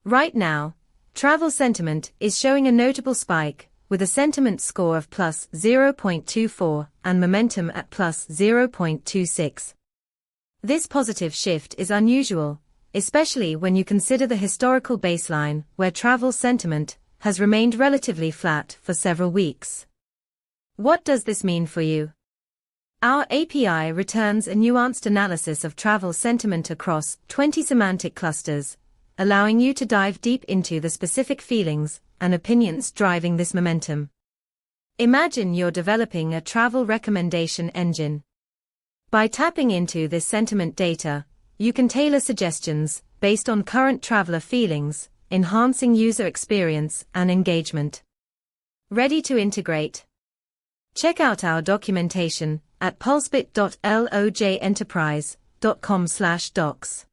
Right now, travel sentiment is showing a notable spike, with a sentiment score of plus 0.24 and momentum at plus 0.26. This positive shift is unusual, especially when you consider the historical baseline where travel sentiment has remained relatively flat for several weeks. What does this mean for you? Our API returns a nuanced analysis of travel sentiment across 20 semantic clusters, allowing you to dive deep into the specific feelings and opinions driving this momentum. Imagine you're developing a travel recommendation engine. By tapping into this sentiment data, you can tailor suggestions based on current traveler feelings, enhancing user experience and engagement. Ready to integrate? Check out our documentation at pulsebit.lojenterprise.com/docs.